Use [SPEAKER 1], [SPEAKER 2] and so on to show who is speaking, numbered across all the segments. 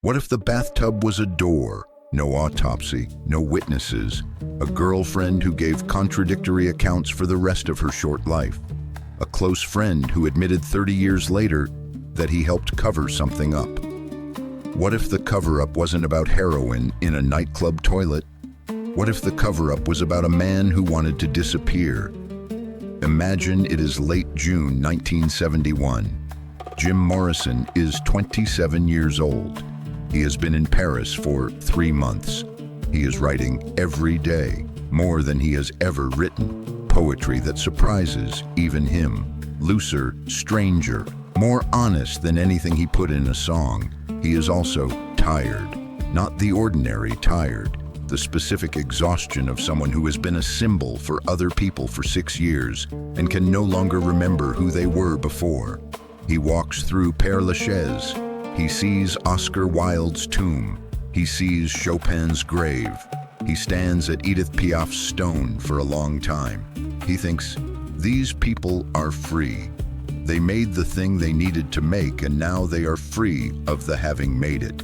[SPEAKER 1] What if the bathtub was a door? No autopsy, no witnesses, a girlfriend who gave contradictory accounts for the rest of her short life, a close friend who admitted 30 years later that he helped cover something up. What if the cover-up wasn't about heroin in a nightclub toilet? What if the cover-up was about a man who wanted to disappear? Imagine it is late June 1971. Jim Morrison is 27 years old. He has been in Paris for 3 months. He is writing every day, more than he has ever written. Poetry that surprises even him. Looser, stranger, more honest than anything he put in a song. He is also tired. Not the ordinary tired. The specific exhaustion of someone who has been a symbol for other people for 6 years and can no longer remember who they were before. He walks through Père Lachaise. He sees Oscar Wilde's tomb. He sees Chopin's grave. He stands at Edith Piaf's stone for a long time. He thinks, these people are free. They made the thing they needed to make, and now they are free of the having made it.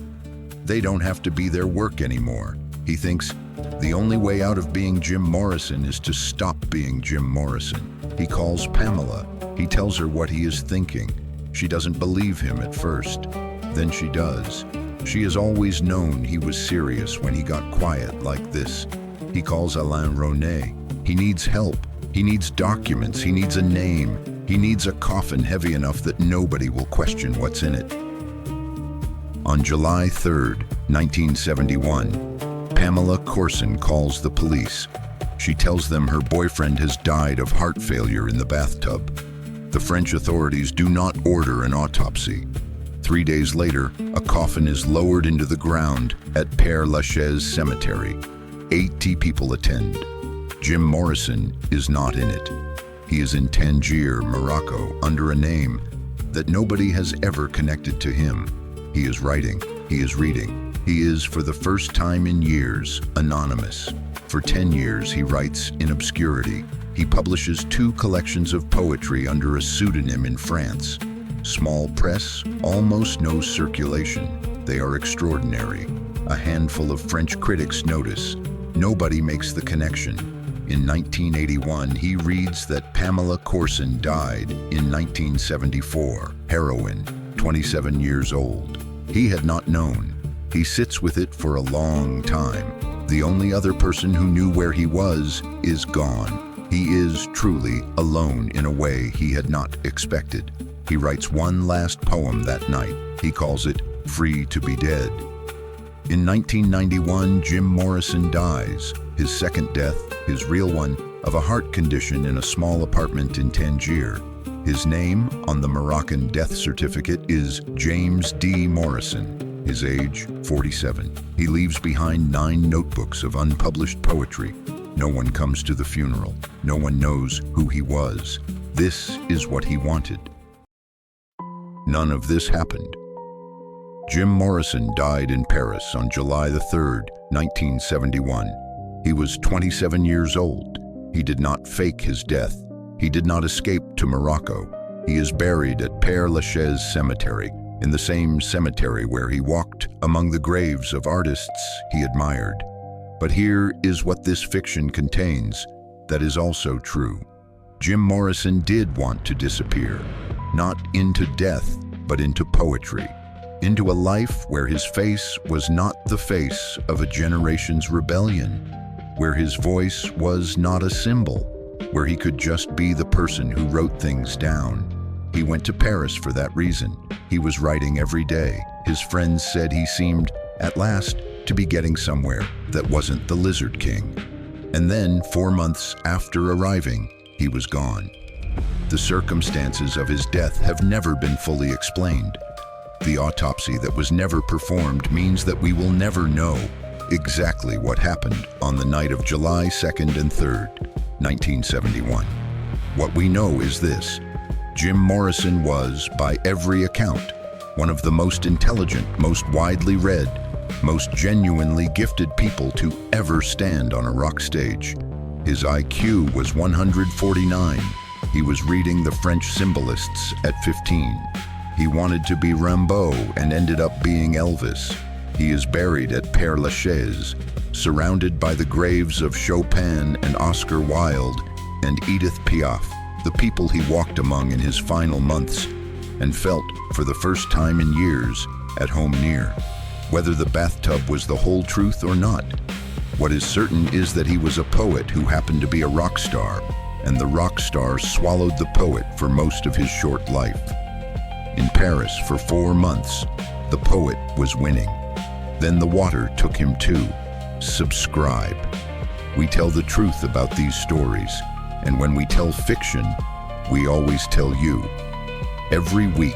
[SPEAKER 1] They don't have to be their work anymore. He thinks, the only way out of being Jim Morrison is to stop being Jim Morrison. He calls Pamela. He tells her what he is thinking. She doesn't believe him at first. Then she does. She has always known he was serious when he got quiet like this. He calls Alain Rounet. He needs help. He needs documents. He needs a name. He needs a coffin heavy enough that nobody will question what's in it. On July 3rd, 1971, Pamela Corson calls the police. She tells them her boyfriend has died of heart failure in the bathtub. The French authorities do not order an autopsy. 3 days later, a coffin is lowered into the ground at Père Lachaise Cemetery. 80 people attend. Jim Morrison is not in it. He is in Tangier, Morocco, under a name that nobody has ever connected to him. He is writing. He is reading. He is, for the first time in years, anonymous. For 10 years, he writes in obscurity. He publishes 2 collections of poetry under a pseudonym in France. Small press, almost no circulation. They are extraordinary. A handful of French critics notice. Nobody makes the connection. In 1981, he reads that Pamela Corson died in 1974. Heroin, 27 years old. He had not known. He sits with it for a long time. The only other person who knew where he was is gone. He is truly alone in a way he had not expected. He writes one last poem that night. He calls it Free to be Dead. In 1991, Jim Morrison dies. His second death, his real one, of a heart condition in a small apartment in Tangier. His name on the Moroccan death certificate is James D. Morrison. His age, 47. He leaves behind 9 notebooks of unpublished poetry. No one comes to the funeral. No one knows who he was. This is what he wanted. None of this happened. Jim Morrison died in Paris on July 3rd, 1971. He was 27 years old. He did not fake his death. He did not escape to Morocco. He is buried at Père Lachaise Cemetery, in the same cemetery where he walked among the graves of artists he admired. But here is what this fiction contains that is also true. Jim Morrison did want to disappear, not into death, but into poetry, into a life where his face was not the face of a generation's rebellion, where his voice was not a symbol, where he could just be the person who wrote things down. He went to Paris for that reason. He was writing every day. His friends said he seemed, at last, to be getting somewhere that wasn't the Lizard King. And then, 4 months after arriving, he was gone. The circumstances of his death have never been fully explained. The autopsy that was never performed means that we will never know exactly what happened on the night of July 2nd and 3rd, 1971. What we know is this: Jim Morrison was, by every account, one of the most intelligent, most widely read, most genuinely gifted people to ever stand on a rock stage. His IQ was 149. He was reading the French symbolists at 15. He wanted to be Rimbaud and ended up being Elvis. He is buried at Père Lachaise, surrounded by the graves of Chopin and Oscar Wilde and Edith Piaf, the people he walked among in his final months and felt, for the first time in years, at home near. Whether the bathtub was the whole truth or not, what is certain is that he was a poet who happened to be a rock star, and the rock star swallowed the poet for most of his short life. In Paris for 4 months, the poet was winning. Then the water took him too. Subscribe. We tell the truth about these stories, and when we tell fiction, we always tell you. Every week,